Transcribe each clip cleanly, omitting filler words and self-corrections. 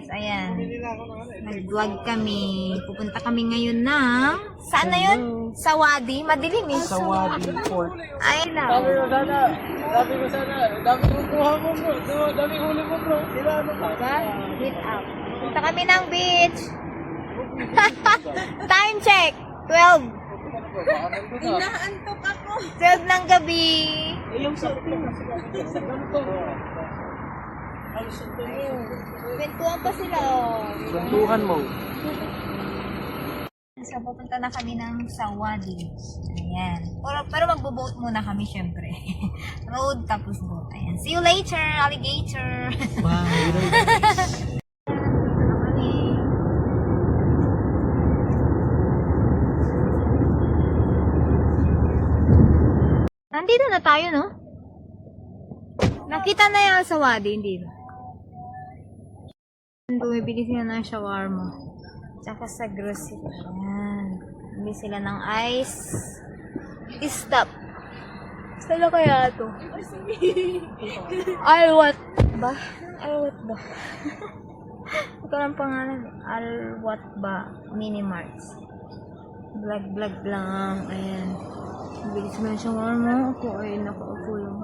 guys, ayan. Nag-vlog kami. Pupunta kami ngayon ng... Saan na yun? Sa Wadi? Madilim eh. Sa Wadi Port. Ay na. Sabi ko sana, dami ko kuha mo bro. Dami huli mo bro. Sila ano pa? Diba? Meet up. Punta kami ng beach. Time check. 12. Inaantok ako. 12 ng gabi. Yung sa Kwentuhan pa sila oh. Bantuhan mo. So, pupunta na kami ng Sawadi. Ayan. Pero magbo-boat muna kami, syempre. Road, tapos boat. Ayan. See you later, alligator! Bye. Nandito na tayo, no? Nakita na yung Sawadi, hindi na. Bumibili sila ng shawarma. Tsaka sa grocery. Ayan. Bumili sila ng ice. Stop. Saan kaya ito? Alwat ba? Alwat ba? Ito lang pangalan. Alwat ba? Mini Marts. Vlog lang. Ayan. Bumili sila ng shawarma. Ako ay nakaupo lang.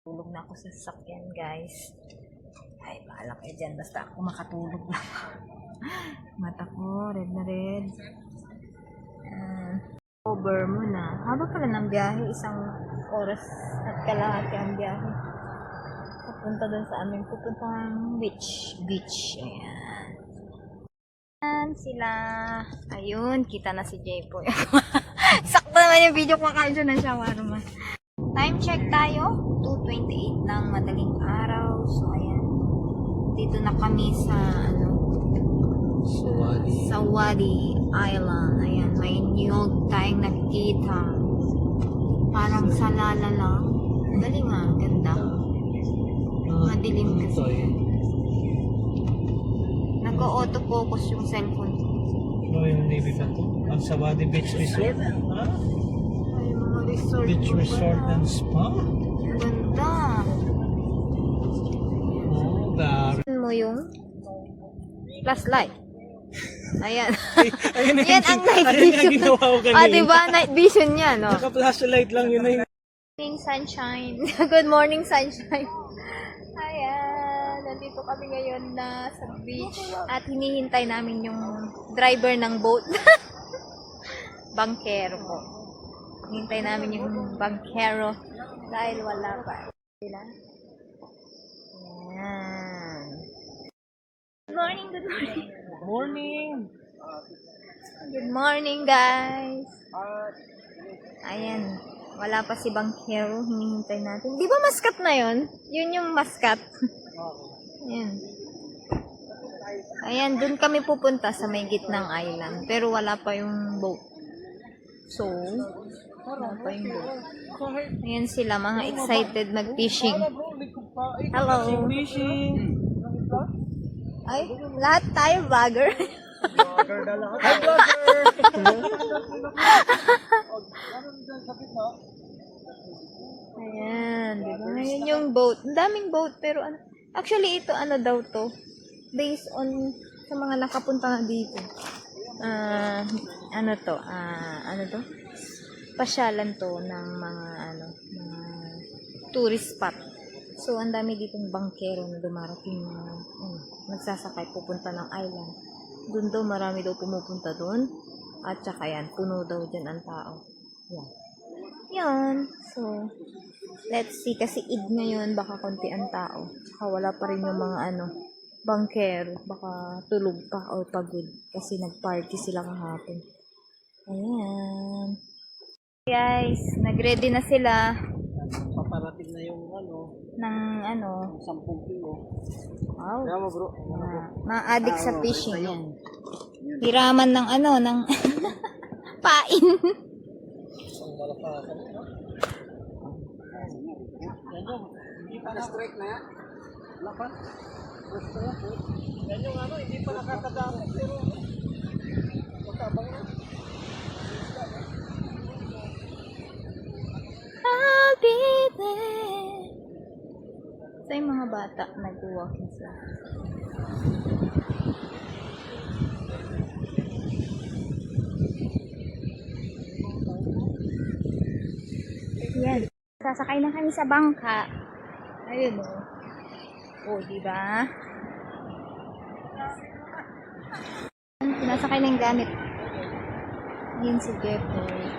Tulog na ako sa sasakyan, guys. Ay, bahala kayo dyan. Basta ako makatulog lang. Mata ko, red na red. Over muna. Haba pala ng biyahe. 1 oras at kalahati ang biyahe. Papunta dun sa amin. Pupunta ng beach. Beach. Ayan. Ayan sila. Ayun, kita na si Jaypoy. Sakto naman yung video ko. Kakain siya ng shawarma. Time check tayo. 2:28 ng madaling araw. So, ayan. Dito na kami sa, Sawadi Island. Ayan, may niyog tayong nakikita. Parang sa lala lang. Galing nga, ganda. Madilim kasi. Nag-auto-focus yung cellphone. No, yung Navy pa to. Ang Sawadi Beach Resort. Ha? Ay, mga resort. Beach po Resort pala. and Spa? Ganda. Oh, dari. Mo yung flashlight. Ayan. Ayun Yan ang night ayun yung vision. ginawa ko kanina. Ah, diba? Night vision niya, no? Naka-flashlight lang yun na yun. Morning sunshine. Good morning sunshine. Ayan. Nandito kami ngayon na sa beach. At hinihintay namin yung driver ng boat. Bangkero po. Hinihintay namin yung bangkero. Dahil wala pa. Sila. Ayan. Good morning, good morning. Morning! Good morning, guys. Ayan. Wala pa si Bangkero. Hinihintay natin. Di ba maskat na yon? Yun yung maskat. Ayan. Ayan, dun kami pupunta sa may gitnang island. Pero wala pa yung boat. So, wala pa yung boat. Ayan sila, mga excited mag-fishing. Hello. Fishing! Ay, lahat tayo vlogger. Hi, vlogger! Ayan, diba? Ayan yung boat. Ang daming boat, pero ano. Actually, ito ano daw to. Based on sa mga nakapunta na dito. Ano to? Pasyalan to ng mga tourist spot. So, ang dami ditong bangkero na dumarating na nagsasakay pupunta ng island. Doon daw, marami daw pumupunta doon. At saka yan, puno daw dyan ang tao. Yan. Yan. So, let's see. Kasi Eid ngayon, baka konti ang tao. Saka wala pa rin yung mga bangkero. Baka tulog pa o pagod. Kasi nag-party sila kahapon. Ayan. Guys, nag-ready na sila. Paparating na yung Ng 10 kilo. Wow. Kaya mo bro. Mga addict sa fishing yan. Hiraman ng ng pain. Ang malapasan. Hindi pa na-strike na yan. Lapat. Yan yung hindi pa nakakadamit. Pero magkabang na. I'll be there. Sa yung mga bata, nag-walking sila. Sasakay na kami sa bangka. Ayun o. Oh, diba? Sinasakay na yung gamit. Ayan si Jeffrey.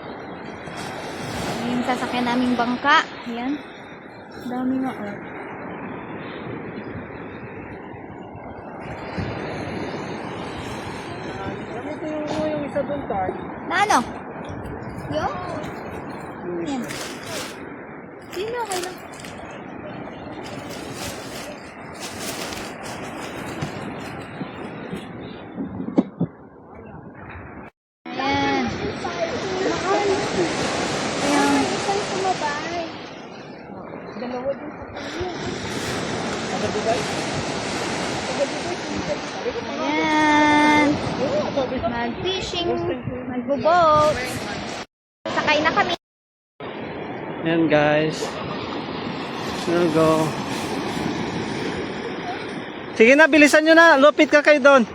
Ayan yung sasakay naming bangka. Ayan. Dami nga oh. Gamitin mo yung isa doon, Tar. Na ano? Yo? Ayan. Sino? Okay lang. Ayan. Ayan. Dalawa din sa kanya. Taga-Dubai? Ayan. Mag-fishing. Magbo-boat. Sakay na kami. Ayan guys. We'll go. Sige na, bilisan nyo na. Lupit ka kayo doon.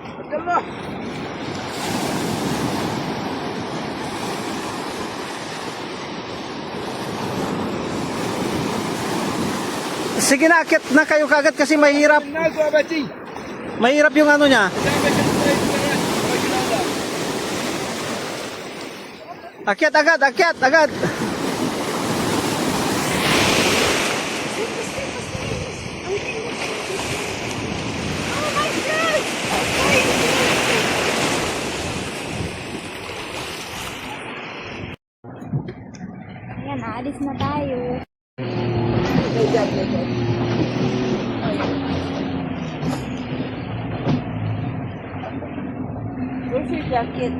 Sige na, akit na kayo kagad kasi mahirap. Mahirap yung ano niya. Akyat agad, akyat agad. Ayan, aalis na tayo. Where's your jacket?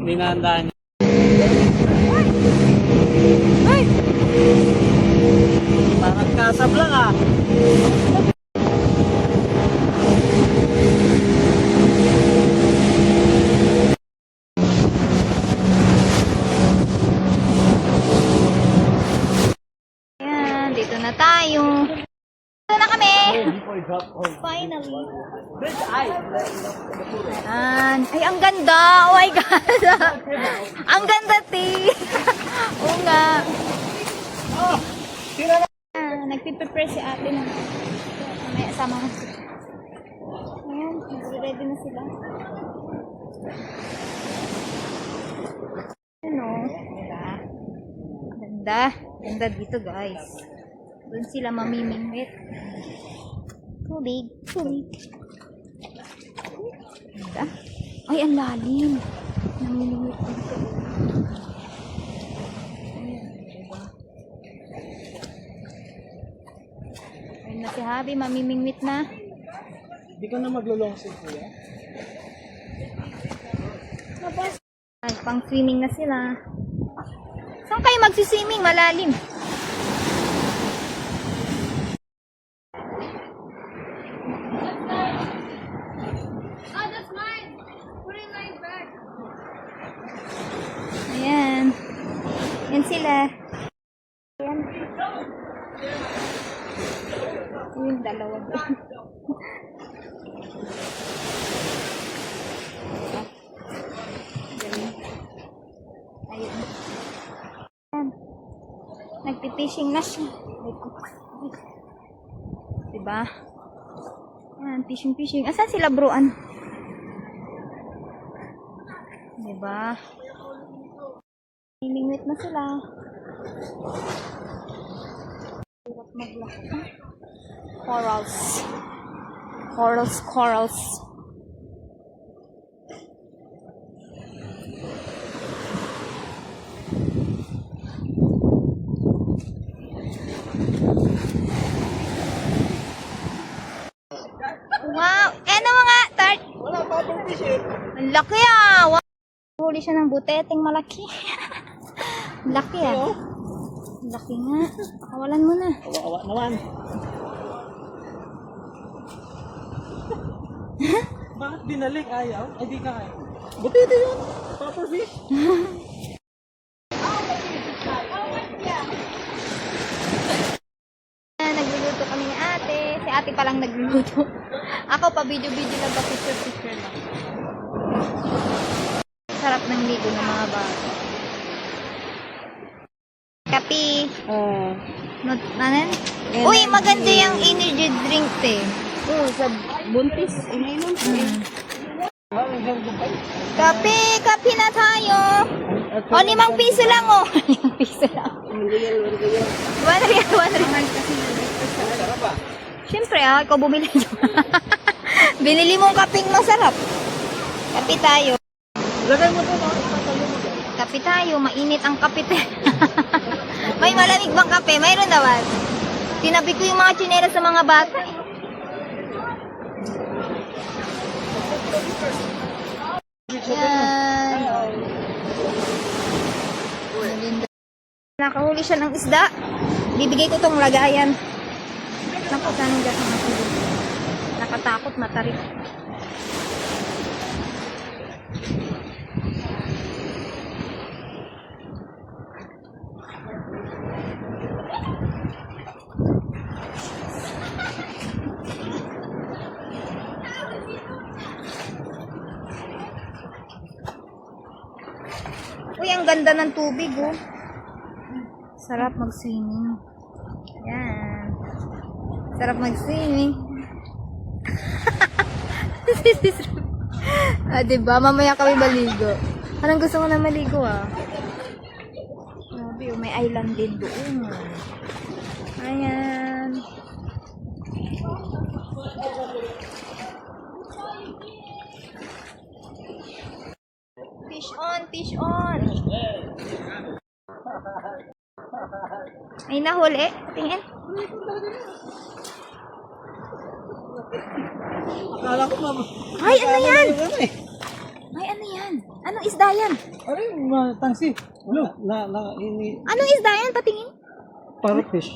Hindi nahandaan. Ay! Parang kasab lang ah. Ayan, dito na tayo. Dito na kami! Finally. Ayan. Ay, ang ganda! Oh my God! Ang ganda, T! Oo nga. Nagpiprepare si ate na. May asama ko. Ayan, ready na sila. Ano? Diba? Ganda. Ganda dito, guys. Doon sila mamimingwit. Tubig. Tubig. Ganda. Ay, ang lalim. Namimingwit dito. Ayan, diba? Ayun na si Habi, mamimingwit na. Hindi ka na maglulongsit kuya. Ay, pang swimming na sila. Saan kayo magsiswimming? Malalim. Ayan. Yan sila. Ayan. Yung dalawa doon. Ayun. Ayan. Nagpipishing na siya. Diba? Ayan, fishing. Asan sila, broan? Diba? Nimingwit na sila. Hirap maglaki. Corals. Wow! Ano mga tart? Wala pa akong fishing. Ang laki ah! Wow! Huli siya ng buteteng malaki. Ang laki ah. Ang laki nga. Kawalan mo na. Awa naman. Bakit binalik? Ayaw? Ay di ka kaya. Butiti yun. Proper fish. Nagluluto kami ni ate. Si ate palang nagluluto. Ako pa video-video lang ba, picture-picture lang. Sarap ng ligo ng mga bata. Kapi. Nanan? Uy, maganda yung energy drink eh. Oo, sa buntis. Inainom ko. Kapi na tayo. O, 5 piso lang oh. 5 piso lang. Hindi yan, hindi yan. 1 real. Siyempre ikaw bumili. Binili mong kaping masarap. Kapi tayo. Lagay mo ito, tatalo mo dyan. Kape tayo, mainit ang kape. May malamig bang kape? Mayroon naman. Tinabi ko yung mga tsinera sa mga bata. Yan. Nakahuli siya ng isda. Bibigay ko tong lagayan. Naku, saan yung gas ng mga nakatakot, matarik. Uy, ang ganda ng tubig, oh. Sarap mag-swimming. Yan. Sarap mag-swimming. Diba? Mamaya kami maligo. Anong gusto mo na maligo, ah? Sabi, oh, may island din doon. Ayan. Fish on, fish on. Ay, nahuli. Tingin. Akala ko Ay, ano yan? Ay, ano yan? Anong isda yan? Ano yung tangsi? Ano? Ini... Anong isda yan? Patingin. Parrotfish.